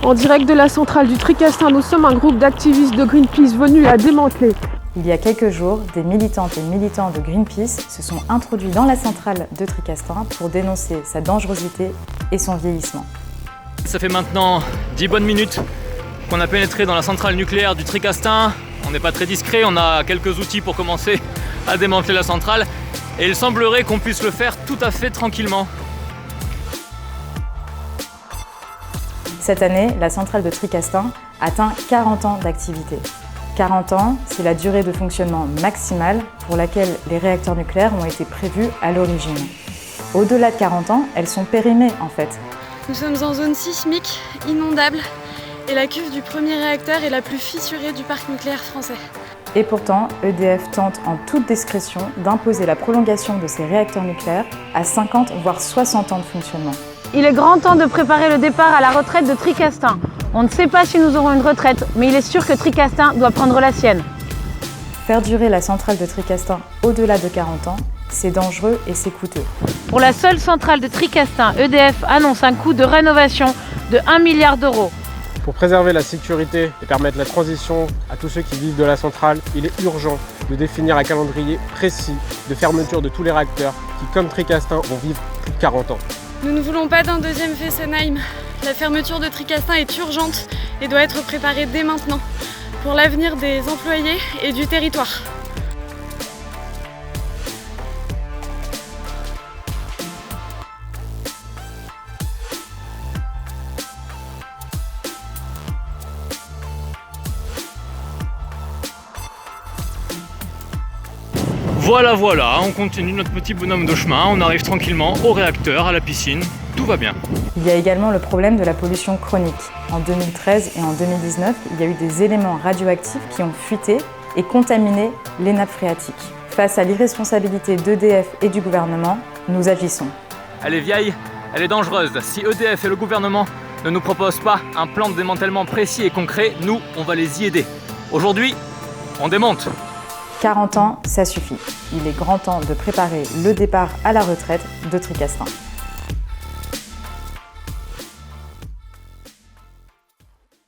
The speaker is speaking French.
En direct de la centrale du Tricastin, nous sommes un groupe d'activistes de Greenpeace venus la démanteler. Il y a quelques jours, des militantes et militants de Greenpeace se sont introduits dans la centrale de Tricastin pour dénoncer sa dangerosité et son vieillissement. Ça fait maintenant 10 bonnes minutes qu'on a pénétré dans la centrale nucléaire du Tricastin. On n'est pas très discret, on a quelques outils pour commencer à démanteler la centrale. Et il semblerait qu'on puisse le faire tout à fait tranquillement. Cette année, la centrale de Tricastin atteint 40 ans d'activité. 40 ans, c'est la durée de fonctionnement maximale pour laquelle les réacteurs nucléaires ont été prévus à l'origine. Au-delà de 40 ans, elles sont périmées en fait. Nous sommes en zone sismique, inondable, et la cuve du premier réacteur est la plus fissurée du parc nucléaire français. Et pourtant, EDF tente en toute discrétion d'imposer la prolongation de ces réacteurs nucléaires à 50 voire 60 ans de fonctionnement. Il est grand temps de préparer le départ à la retraite de Tricastin. On ne sait pas si nous aurons une retraite, mais il est sûr que Tricastin doit prendre la sienne. Faire durer la centrale de Tricastin au-delà de 40 ans, c'est dangereux et c'est coûteux. Pour la seule centrale de Tricastin, EDF annonce un coût de rénovation de 1 milliard d'euros. Pour préserver la sécurité et permettre la transition à tous ceux qui vivent de la centrale, il est urgent de définir un calendrier précis de fermeture de tous les réacteurs qui, comme Tricastin, vont vivre plus de 40 ans. Nous ne voulons pas d'un deuxième Fessenheim. La fermeture de Tricastin est urgente et doit être préparée dès maintenant pour l'avenir des employés et du territoire. Voilà, on continue notre petit bonhomme de chemin, on arrive tranquillement au réacteur, à la piscine, tout va bien. Il y a également le problème de la pollution chronique. En 2013 et en 2019, il y a eu des éléments radioactifs qui ont fuité et contaminé les nappes phréatiques. Face à l'irresponsabilité d'EDF et du gouvernement, nous agissons. Elle est vieille, elle est dangereuse. Si EDF et le gouvernement ne nous proposent pas un plan de démantèlement précis et concret, nous, on va les y aider. Aujourd'hui, on démonte. 40 ans, ça suffit. Il est grand temps de préparer le départ à la retraite de Tricastin.